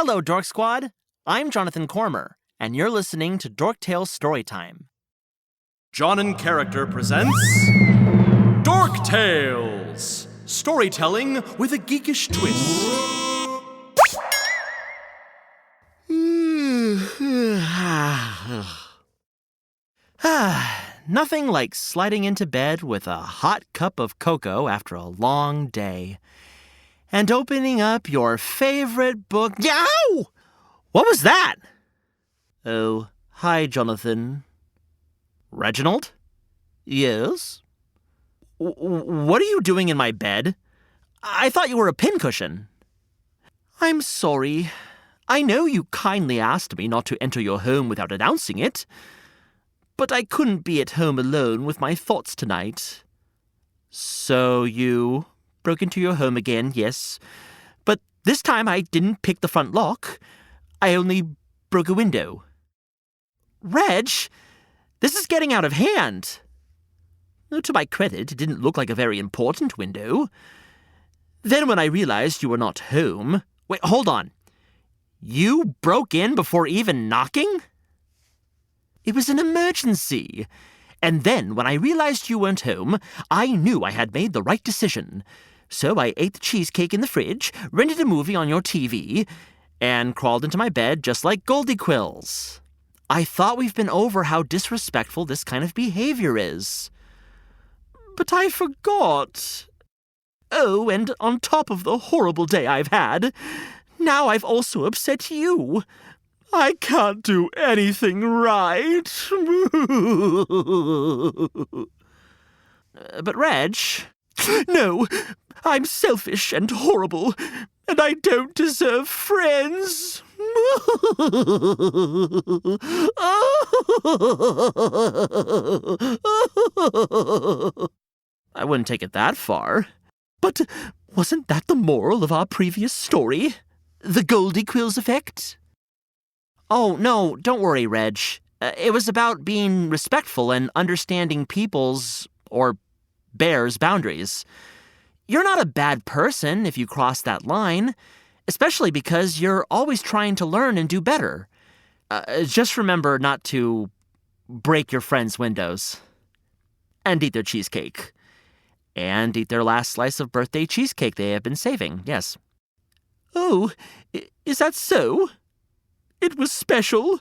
Hello, Dork Squad. I'm Jonathan Cormer, and you're listening to Dorktales Storytime. John and Character presents Dorktales Storytelling with a geekish twist. Nothing like sliding into bed with a hot cup of cocoa after a long day. And opening up your favorite book. Yow! What was that? Oh, hi, Jonathan. Reginald? Yes? What are you doing in my bed? I thought you were a pincushion. I'm sorry. I know you kindly asked me not to enter your home without announcing it. But I couldn't be at home alone with my thoughts tonight. So you broke into your home again, yes. But this time I didn't pick the front lock. I only broke a window. Reg, this is getting out of hand. To my credit, it didn't look like a very important window. Then when I realized you were not home... Wait, hold on. You broke in before even knocking? It was an emergency. And then, when I realized you weren't home, I knew I had made the right decision. So I ate the cheesecake in the fridge, rented a movie on your TV, and crawled into my bed just like Goldie Quills. I thought we've been over how disrespectful this kind of behavior is. But I forgot. Oh, and on top of the horrible day I've had, now I've also upset you. I can't do anything right. But Reg... No, I'm selfish and horrible, and I don't deserve friends. I wouldn't take it that far. But wasn't that the moral of our previous story? The Goldie Quills effect? Oh, no, don't worry, Reg. It was about being respectful and understanding people's, or bears' boundaries. You're not a bad person if you cross that line, especially because you're always trying to learn and do better. Just remember not to break your friends' windows. And eat their cheesecake. And eat their last slice of birthday cheesecake they have been saving, yes. Oh, is that so? It was special.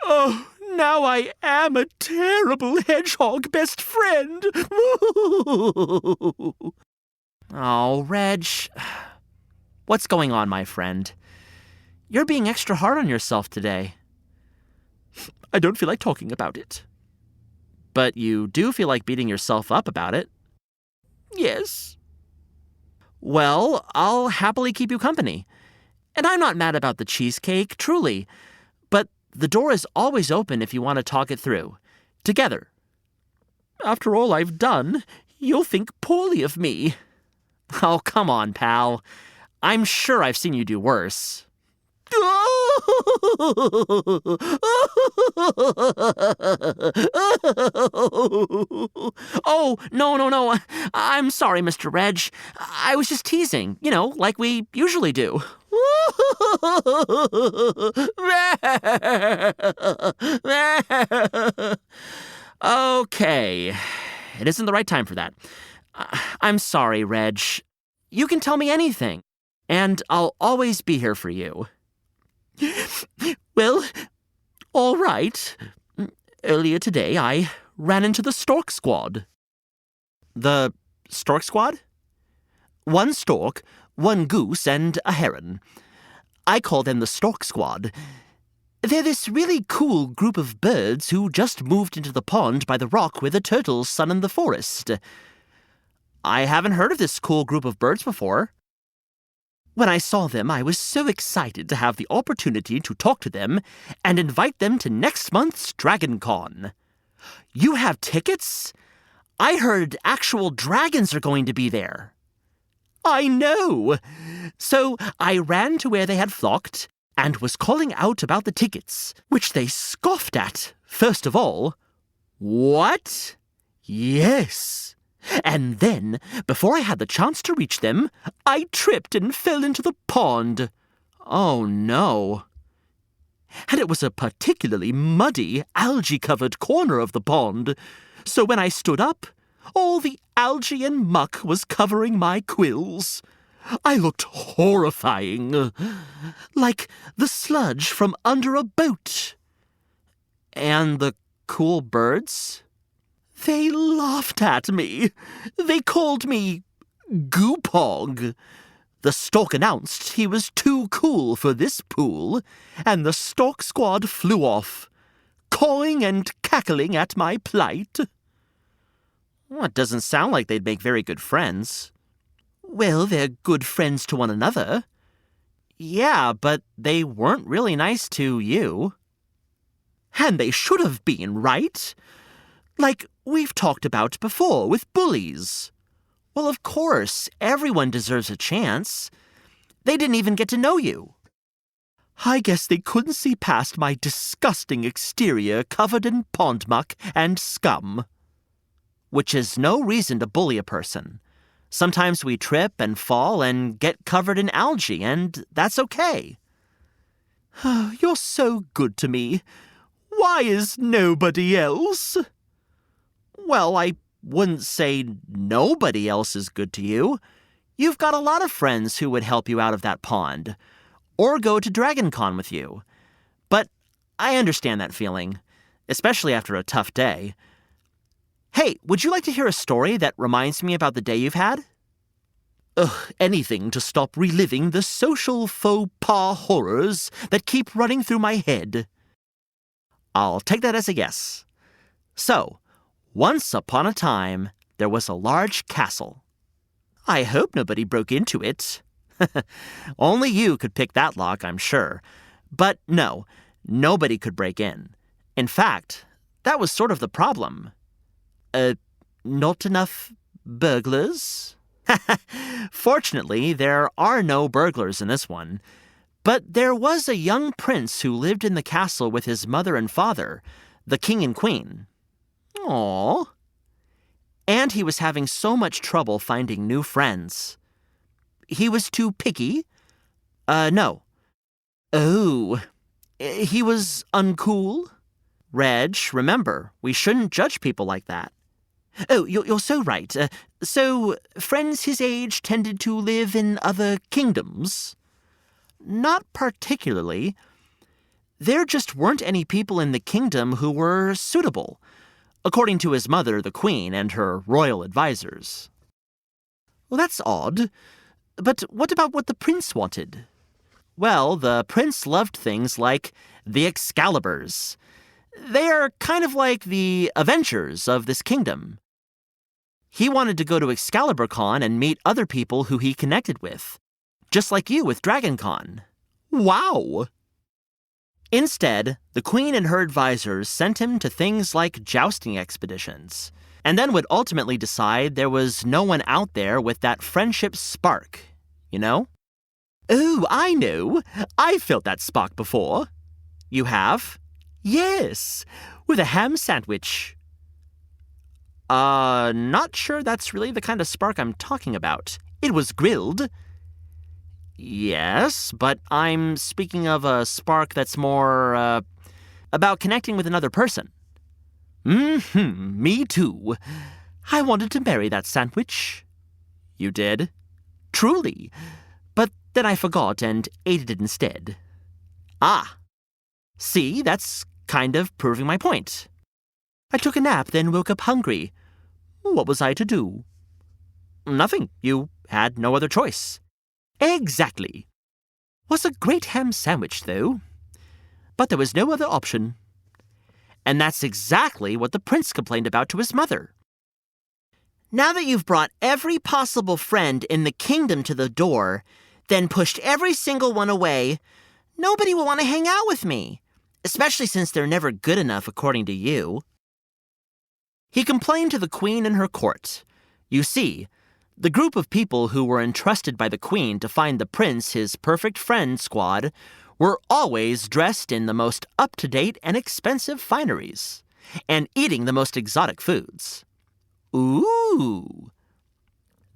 Oh, now I am a terrible hedgehog best friend. Oh, Reg. What's going on, my friend? You're being extra hard on yourself today. I don't feel like talking about it. But you do feel like beating yourself up about it. Yes. Well, I'll happily keep you company. And I'm not mad about the cheesecake, truly. But the door is always open if you want to talk it through. Together. After all I've done, you'll think poorly of me. Oh, come on, pal. I'm sure I've seen you do worse. Oh, no. I'm sorry, Mr. Reg. I was just teasing, like we usually do. Okay. It isn't the right time for that. I'm sorry, Reg. You can tell me anything, and I'll always be here for you. Well, all right. Earlier today, I ran into the Stork Squad. The Stork Squad? One stork, one goose, and a heron. I call them the Stork Squad. They're this really cool group of birds who just moved into the pond by the rock where the turtles sun in the forest. I haven't heard of this cool group of birds before. When I saw them, I was so excited to have the opportunity to talk to them and invite them to next month's DragonCon. You have tickets? I heard actual dragons are going to be there. I know. So I ran to where they had flocked and was calling out about the tickets, which they scoffed at. First of all, what? Yes. And then, before I had the chance to reach them, I tripped and fell into the pond. Oh, no. And it was a particularly muddy, algae-covered corner of the pond, so when I stood up, all the algae and muck was covering my quills. I looked horrifying, like the sludge from under a boat. And the cool birds? They laughed at me. They called me Goopog. The stork announced he was too cool for this pool, and the stork squad flew off, cawing and cackling at my plight. Well, it doesn't sound like they'd make very good friends. Well, they're good friends to one another. Yeah, but they weren't really nice to you. And they should have been, right? Like we've talked about before with bullies. Well, of course, everyone deserves a chance. They didn't even get to know you. I guess they couldn't see past my disgusting exterior covered in pond muck and scum. Which is no reason to bully a person. Sometimes we trip and fall and get covered in algae, and that's okay. You're so good to me. Why is nobody else? Well, I wouldn't say nobody else is good to you. You've got a lot of friends who would help you out of that pond, or go to DragonCon with you. But I understand that feeling, especially after a tough day. Hey, would you like to hear a story that reminds me about the day you've had? Anything to stop reliving the social faux pas horrors that keep running through my head. I'll take that as a yes. So, once upon a time, there was a large castle. I hope nobody broke into it. Only you could pick that lock, I'm sure. But no, nobody could break in. In fact, that was sort of the problem. Not enough burglars? Fortunately, there are no burglars in this one. But there was a young prince who lived in the castle with his mother and father, the king and queen. Aww. And he was having so much trouble finding new friends. He was too picky? No. Oh, he was uncool? Reg, remember, we shouldn't judge people like that. Oh, you're so right. So, friends his age tended to live in other kingdoms? Not particularly. There just weren't any people in the kingdom who were suitable, according to his mother, the queen, and her royal advisors. Well, that's odd. But what about what the prince wanted? Well, the prince loved things like the Excaliburs. They are kind of like the Avengers of this kingdom. He wanted to go to ExcaliburCon and meet other people who he connected with, just like you with DragonCon. Wow! Instead, the queen and her advisors sent him to things like jousting expeditions, and then would ultimately decide there was no one out there with that friendship spark, you know? Oh, I know. I've felt that spark before. You have? Yes, with a ham sandwich. Not sure that's really the kind of spark I'm talking about. It was grilled. Yes, but I'm speaking of a spark that's more, about connecting with another person. Me too. I wanted to marry that sandwich. You did? Truly. But then I forgot and ate it instead. Ah. See, that's kind of proving my point. I took a nap, then woke up hungry. What was I to do? Nothing. You had no other choice. Exactly. Was a great ham sandwich, though. But there was no other option. And that's exactly what the prince complained about to his mother. Now that you've brought every possible friend in the kingdom to the door, then pushed every single one away, nobody will want to hang out with me, especially since they're never good enough according to you. He complained to the queen and her court. You see, the group of people who were entrusted by the queen to find the prince his perfect friend squad were always dressed in the most up-to-date and expensive fineries, and eating the most exotic foods. Ooh!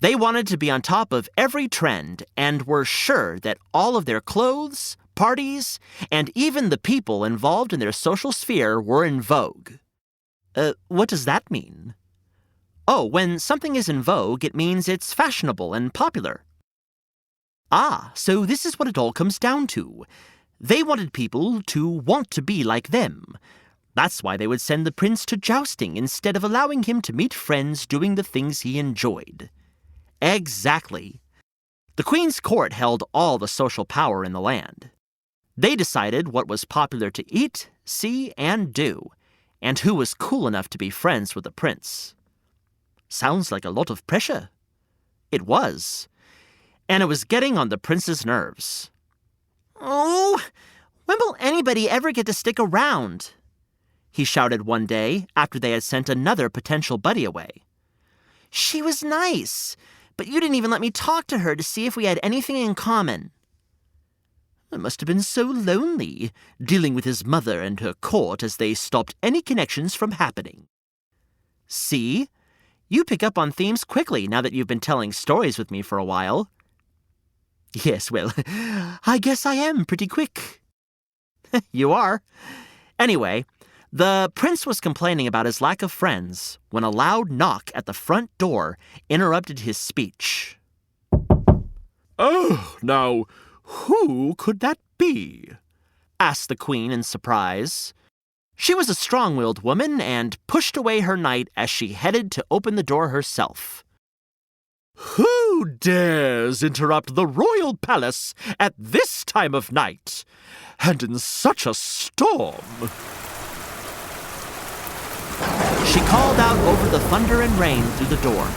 They wanted to be on top of every trend and were sure that all of their clothes, parties, and even the people involved in their social sphere were in vogue. What does that mean? Oh, when something is in vogue, it means it's fashionable and popular. Ah, so this is what it all comes down to. They wanted people to want to be like them. That's why they would send the prince to jousting instead of allowing him to meet friends doing the things he enjoyed. Exactly. The Queen's court held all the social power in the land. They decided what was popular to eat, see, and do, and who was cool enough to be friends with the prince. Sounds like a lot of pressure. It was. And it was getting on the prince's nerves. Oh, when will anybody ever get to stick around? He shouted one day after they had sent another potential buddy away. She was nice, but you didn't even let me talk to her to see if we had anything in common. It must have been so lonely, dealing with his mother and her court as they stopped any connections from happening. See? You pick up on themes quickly now that you've been telling stories with me for a while. Yes, well, I guess I am pretty quick. You are. Anyway, the prince was complaining about his lack of friends when a loud knock at the front door interrupted his speech. Oh, now, who could that be? Asked the queen in surprise. She was a strong-willed woman and pushed away her knight as she headed to open the door herself. Who dares interrupt the royal palace at this time of night, and in such a storm? She called out over the thunder and rain through the door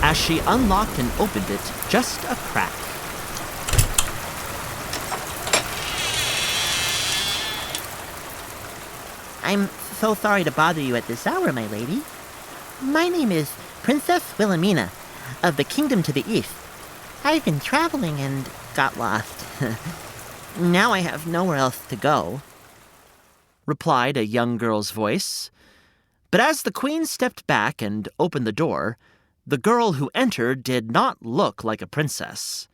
as she unlocked and opened it just a crack. I'm so sorry to bother you at this hour, my lady. My name is Princess Wilhemina of the Kingdom to the East. I've been traveling and got lost. Now I have nowhere else to go, replied a young girl's voice. But as the queen stepped back and opened the door, the girl who entered did not look like a princess.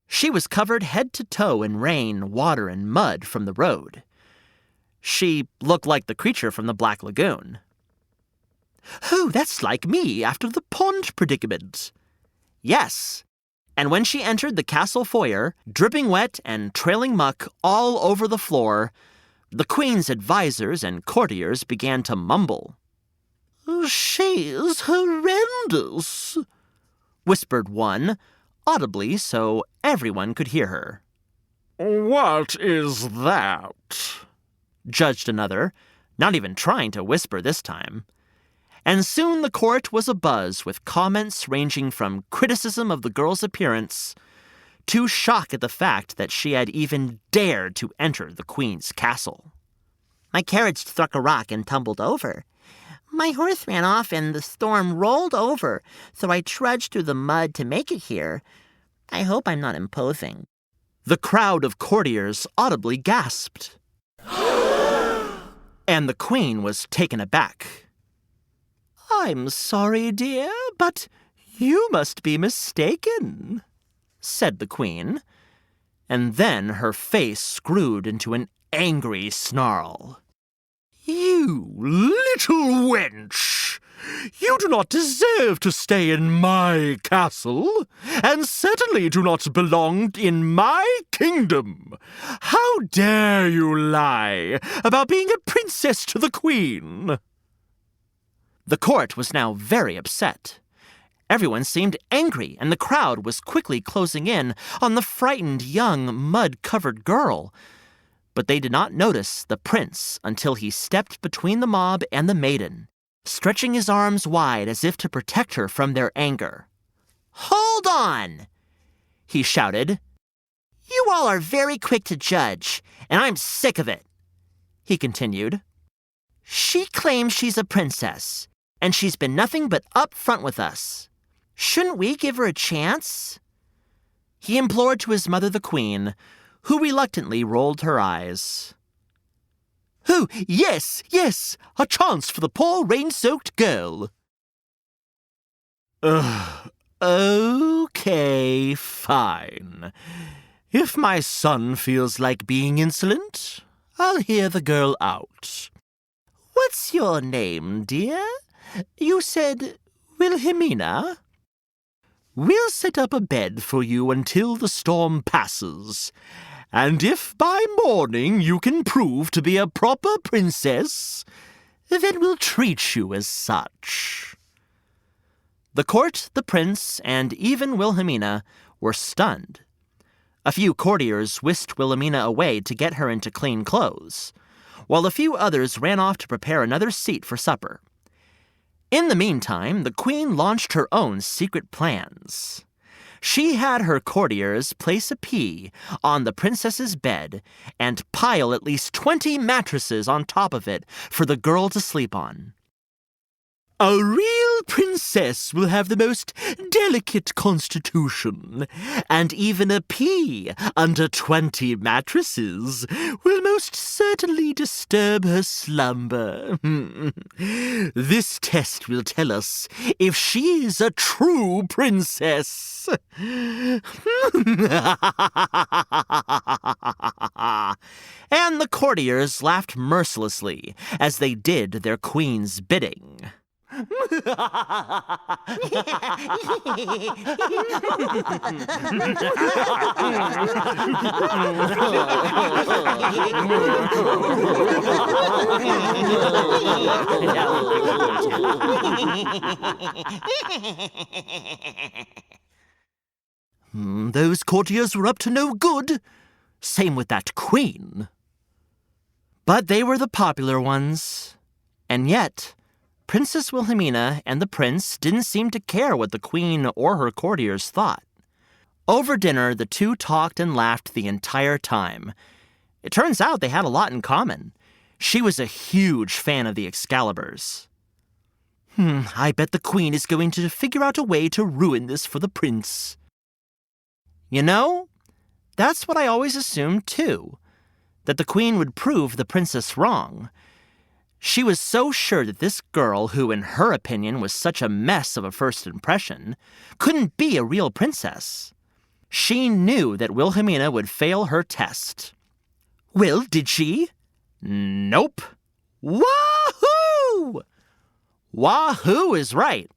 She was covered head to toe in rain, water, and mud from the road. She looked like the creature from the Black Lagoon. Oh, that's like me after the pond predicament. Yes. And when she entered the castle foyer, dripping wet and trailing muck all over the floor, the queen's advisors and courtiers began to mumble. She's horrendous, whispered one, audibly so everyone could hear her. What is that? Judged another, not even trying to whisper this time. And soon the court was abuzz with comments ranging from criticism of the girl's appearance to shock at the fact that she had even dared to enter the queen's castle. My carriage struck a rock and tumbled over. My horse ran off and the storm rolled over, so I trudged through the mud to make it here. I hope I'm not imposing. The crowd of courtiers audibly gasped. And the queen was taken aback. I'm sorry, dear, but you must be mistaken, said the queen. And then her face screwed into an angry snarl. You little wench! You do not deserve to stay in my castle, and certainly do not belong in my kingdom. How dare you lie about being a princess to the queen? The court was now very upset. Everyone seemed angry, and the crowd was quickly closing in on the frightened young, mud-covered girl. But they did not notice the prince until he stepped between the mob and the maiden, stretching his arms wide as if to protect her from their anger. Hold on! He shouted. You all are very quick to judge, and I'm sick of it. He continued. She claims she's a princess, and she's been nothing but upfront with us. Shouldn't we give her a chance? He implored to his mother, the queen, who reluctantly rolled her eyes. Oh, yes, a chance for the poor rain-soaked girl. Okay, fine. If my son feels like being insolent, I'll hear the girl out. What's your name, dear? You said Wilhemina? We'll set up a bed for you until the storm passes. And if by morning you can prove to be a proper princess, then we'll treat you as such. The court, the prince, and even Wilhelmina were stunned. A few courtiers whisked Wilhelmina away to get her into clean clothes, while a few others ran off to prepare another seat for supper. In the meantime, the queen launched her own secret plans. She had her courtiers place a pea on the princess's bed and pile at least 20 mattresses on top of it for the girl to sleep on. A real princess will have the most delicate constitution, and even a pea under 20 mattresses will most certainly disturb her slumber. This test will tell us if she is a true princess. And the courtiers laughed mercilessly as they did their queen's bidding. Those courtiers were up to no good. Same with that queen. But they were the popular ones. And yet, Princess Wilhelmina and the prince didn't seem to care what the queen or her courtiers thought. Over dinner, the two talked and laughed the entire time. It turns out they had a lot in common. She was a huge fan of the Excaliburs. I bet the queen is going to figure out a way to ruin this for the prince. You know, that's what I always assumed too, that the queen would prove the princess wrong. She was so sure that this girl, who in her opinion was such a mess of a first impression, couldn't be a real princess. She knew that Wilhelmina would fail her test. Well, did she? Nope. Wahoo! Wahoo is right.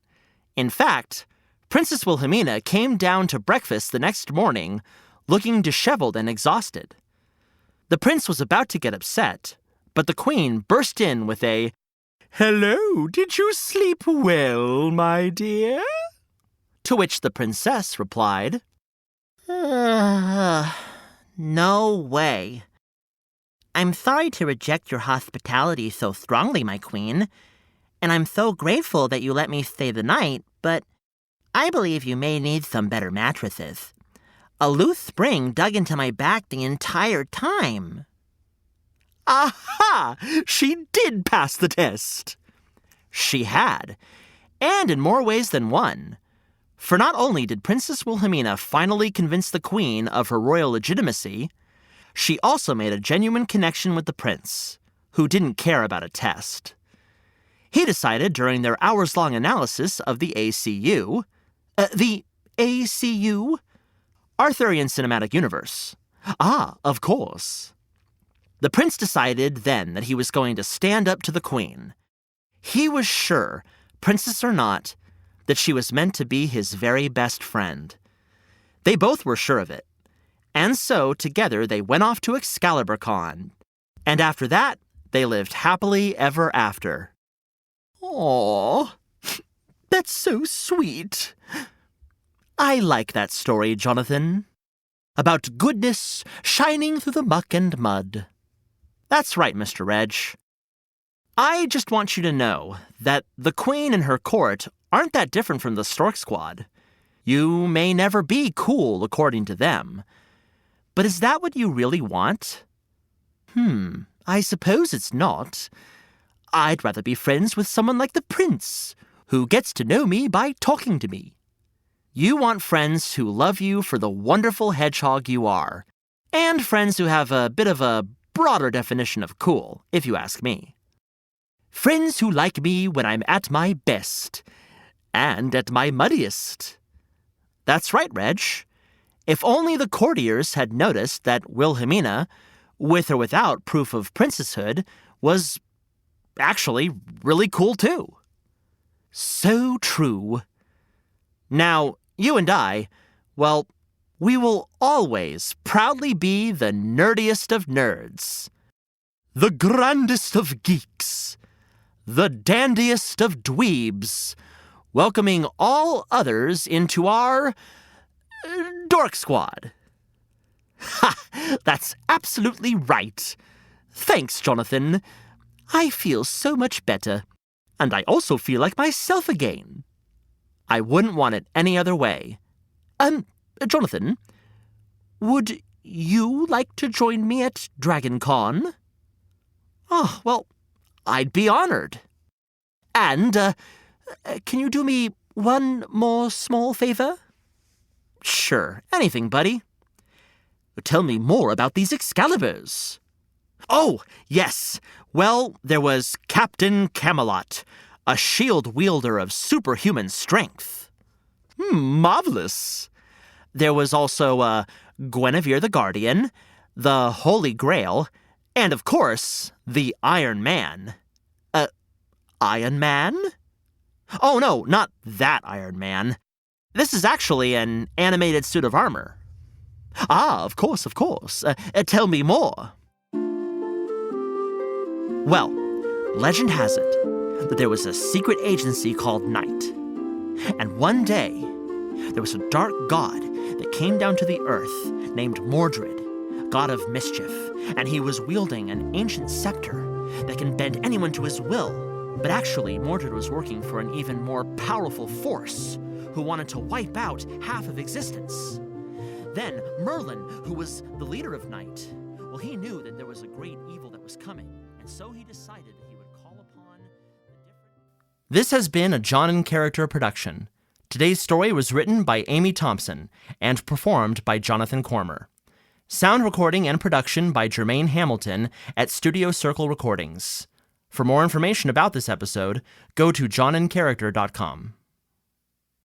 In fact, Princess Wilhelmina came down to breakfast the next morning, looking disheveled and exhausted. The prince was about to get upset, but the queen burst in with a, "Hello, did you sleep well, my dear?" To which the princess replied, No way. I'm sorry to reject your hospitality so strongly, my queen, and I'm so grateful that you let me stay the night, but I believe you may need some better mattresses. A loose spring dug into my back the entire time. Aha! She did pass the test. She had, and in more ways than one. For not only did Princess Wilhelmina finally convince the queen of her royal legitimacy, she also made a genuine connection with the prince, who didn't care about a test. He decided during their hours-long analysis of the ACU, Arthurian Cinematic Universe. Ah, of course. The prince decided then that he was going to stand up to the queen. He was sure, princess or not, that she was meant to be his very best friend. They both were sure of it. And so, together, they went off to ExcaliburCon. And after that, they lived happily ever after. Aww, that's so sweet. I like that story, Jonathan. About goodness shining through the muck and mud. That's right, Mr. Reg. I just want you to know that the queen and her court aren't that different from the Stork Squad. You may never be cool according to them. But is that what you really want? I suppose it's not. I'd rather be friends with someone like the prince, who gets to know me by talking to me. You want friends who love you for the wonderful hedgehog you are, and friends who have a bit of a broader definition of cool, if you ask me. Friends who like me when I'm at my best, and at my muddiest. That's right, Reg. If only the courtiers had noticed that Wilhemina, with or without proof of princesshood, was actually really cool too. So true. Now, you and I, well, we will always proudly be the nerdiest of nerds, the grandest of geeks, the dandiest of dweebs, welcoming all others into our Dork Squad. Ha! That's absolutely right. Thanks, Jonathan. I feel so much better, and I also feel like myself again. I wouldn't want it any other way. Jonathan, would you like to join me at DragonCon? Oh, well, I'd be honored. And, can you do me one more small favor? Sure, anything, buddy. Tell me more about these Excaliburs. Oh, yes. Well, there was Captain Camelot, a shield wielder of superhuman strength. Marvelous. There was also, Guinevere the Guardian, the Holy Grail, and, of course, the Iron Man. Iron Man? Oh, no, not that Iron Man. This is actually an animated suit of armor. Ah, of course. Tell me more. Well, legend has it that there was a secret agency called Night. And one day, there was a dark god that came down to the earth named Mordred, god of mischief, and he was wielding an ancient scepter that can bend anyone to his will. But actually, Mordred was working for an even more powerful force who wanted to wipe out half of existence. Then Merlin, who was the leader of Night, well, he knew that there was a great evil that was coming, and so he decided that he would call upon the different... This has been a John in Character production. Today's story was written by Amy Thompson and performed by Jonathan Cormer. Sound recording and production by Jermaine Hamilton at Studio Circle Recordings. For more information about this episode, go to johnincharacter.com.